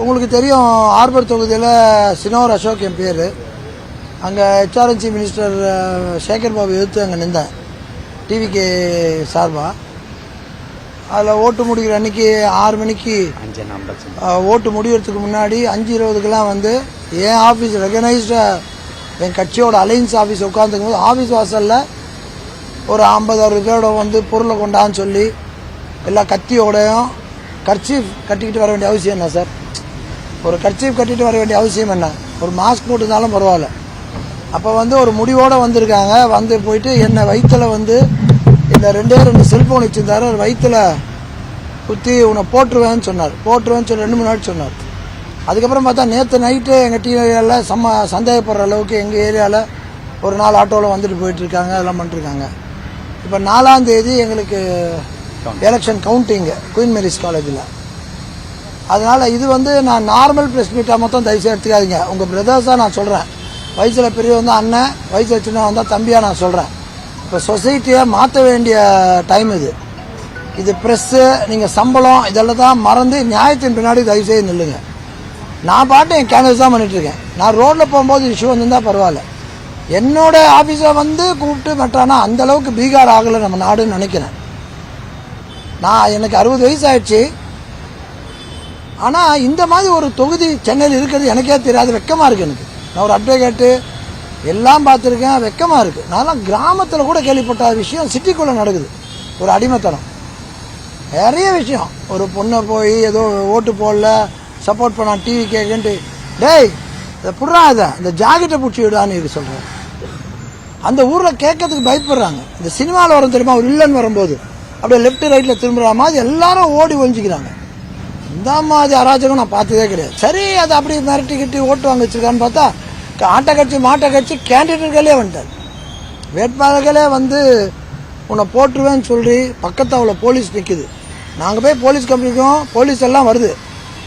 உங்களுக்கு தெரியும் ஆர்பர் தொகுதியில் சினோர் அசோக் என் பேர். அங்கே HRNC மினிஸ்டர் சேகர் பாபு எதிர்த்து அங்கே நின்றேன் டிவிகே சார்பாக. அதில் ஓட்டு முடிக்கிற அன்றைக்கி 6 மணிக்கு ஓட்டு முடிகிறதுக்கு முன்னாடி 5:20க்கெல்லாம் வந்து என் ஆஃபீஸ் ரெகனைஸ்டாக என் கட்சியோட அலையன்ஸ் ஆஃபீஸ் உட்காந்துக்கும் போது ஆஃபீஸ் வாசலில் ஒரு 50-60 பேரோட வந்து பொருளை கொண்டான்னு சொல்லி எல்லா கத்தியோடையும் கர்ச்சீஃப் கட்டிக்கிட்டு வர வேண்டிய அவசியம் என்ன சார்? ஒரு கர்ச்சீஃப் கட்டிட்டு வர வேண்டிய அவசியம் என்ன? ஒரு மாஸ்க் போட்டுருந்தாலும் பரவாயில்ல. அப்போ வந்து ஒரு முடிவோடு வந்திருக்காங்க. வந்து போயிட்டு என்னை வயிற்றுல வந்து இந்த 2 செல்ஃபோன் வச்சுருந்தாரு. ஒரு வயிற்றுல குத்தி உன்னை போட்டுருவேன்னு சொன்னார். போட்டுருவேன்னு சொல்லி 2 மணி நேரம் சொன்னார். அதுக்கப்புறம் பார்த்தா நேற்று நைட்டு எங்கள் டீ ஏரியாவில் சந்தேகப்படுற அளவுக்கு எங்கள் ஏரியாவில் ஒரு 4 ஆட்டோவில் வந்துட்டு போயிட்டுருக்காங்க. அதெல்லாம் பண்ணிட்டுருக்காங்க. இப்போ 4ஆம் தேதி எங்களுக்கு எலெக்ஷன் கவுண்டிங்கு குயின் மேரிஸ் காலேஜில். அதனால் இது வந்து நான் நார்மல் ப்ரெஸ் மீட்டாக மொத்தம் தயவுசெய்து எடுத்துக்காதீங்க. உங்கள் பிரதர்ஸாக நான் சொல்கிறேன். வயசில் பெரிய வந்தால் அண்ணன், வயசில் சின்ன வந்தால் தம்பியாக நான் சொல்கிறேன். இப்போ சொசைட்டியை மாற்ற வேண்டிய டைம் இது. இது ப்ரெஸ்ஸு, நீங்கள் சம்பளம் இதெல்லாம் தான் மறந்து நியாயத்தின் பின்னாடி தயவுசெய்து நில்லுங்க. நான் பாட்டு என் கேன்வஸ் தான் பண்ணிகிட்ருக்கேன். நான் ரோட்டில் போகும்போது இஷ்யூ வந்துருந்தால் பரவாயில்ல. என்னோட ஆஃபீஸை வந்து கூப்பிட்டு மெட்டானா அந்தளவுக்கு பீகார் ஆகலை நம்ம நாடுன்னு நினைக்கிறேன். எனக்கு 60 வயசு ஆயிடுச்சு. ஆனால் இந்த மாதிரி ஒரு தொகுதி சென்னையில் இருக்கிறது எனக்கே தெரியாது. வெக்கமாக இருக்குது எனக்கு. நான் ஒரு அட்வொகேட்டு எல்லாம் பார்த்துருக்கேன். வெக்கமாக இருக்குது. நான்லாம் கிராமத்தில் கூட கேள்விப்பட்ட விஷயம் சிட்டிக்குள்ளே நடக்குது. ஒரு அடிமைத்தனம் நிறைய விஷயம். ஒரு பொண்ணை போய் ஏதோ ஓட்டு போடல சப்போர்ட் பண்ண டிவி கேட்குன்ட்டு டேய் இதை புடுறா, இதை இந்த ஜாக்கெட்டை பிடிச்சி விடான்னு இது சொல்கிறேன். அந்த ஊரில் கேட்கறதுக்கு பயப்படுறாங்க. இந்த சினிமாவில் வரும் தெரியுமா, ஒரு வில்லன் வரும்போது அப்படியே லெஃப்ட் ரைட்டில் திரும்புகிற மாதிரி எல்லாரும் ஓடி ஒழிஞ்சிக்கிறாங்க. இந்த மாதிரி அராஜகம் நான் பார்த்ததே கிடையாது. சரி, அதை அப்படி மிரட்டி கட்டி ஓட்டு வாங்க வச்சிருக்கான்னு பார்த்தா ஆட்டை கட்சி மாட்டை கட்சி கேண்டிடேட்களே வந்துட்டார். வேட்பாளர்களே வந்து உன்னை போட்டுருவேன்னு சொல்லி பக்கத்தில் அவ்வளோ போலீஸ் நிற்குது. நாங்கள் போய் போலீஸ் கம்பெனிக்கும் போலீஸ் எல்லாம் வருது.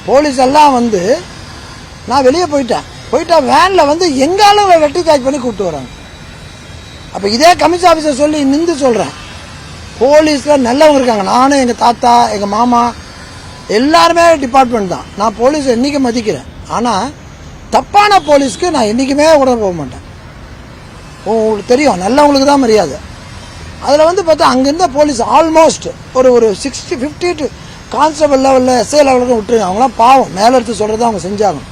போலீஸ் எல்லாம் வந்து நான் வெளியே போயிட்டா வேனில் வந்து எங்காலும் வெட்டி சார்ஜ் பண்ணி கூப்பிட்டு வராங்க. அப்போ இதே கமிஷன் ஆஃபீஸர் சொல்லி நின்று சொல்கிறேன். போலீஸில் நல்லவங்க இருக்காங்க. நானும் எங்கள் தாத்தா எங்கள் மாமா எல்லாருமே டிபார்ட்மெண்ட் தான். நான் போலீஸை என்றைக்கும் மதிக்கிறேன். ஆனால் தப்பான போலீஸ்க்கு நான் என்றைக்குமே உடனே போக மாட்டேன். உங்களுக்கு தெரியும், நல்லவங்களுக்கு தான் மரியாதை. அதில் வந்து பார்த்தா அங்கேருந்த போலீஸ் ஆல்மோஸ்ட் ஒரு 50 கான்ஸ்டபிள் லெவலில் எஸ்ஐ லெவலுக்கு விட்டுருங்க. அவங்களாம் பாவம், மேலே எடுத்து சொல்கிறத அவங்க செஞ்சாகணும்.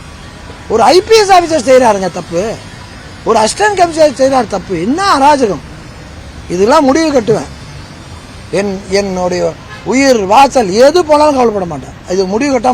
ஒரு IPS ஆஃபீஸர் செய்கிறாருங்க தப்பு. ஒரு அசிஸ்டன்ட் கமிஷனர் செய்கிறார் தப்பு. என்ன அராஜகம்! இதெல்லாம் முடிவு கட்டுவேன். என்னுடைய உயிர் வாசல் எது போனாலும் கவலைப்பட மாட்டேன். இது முடிவு கட்டாமல்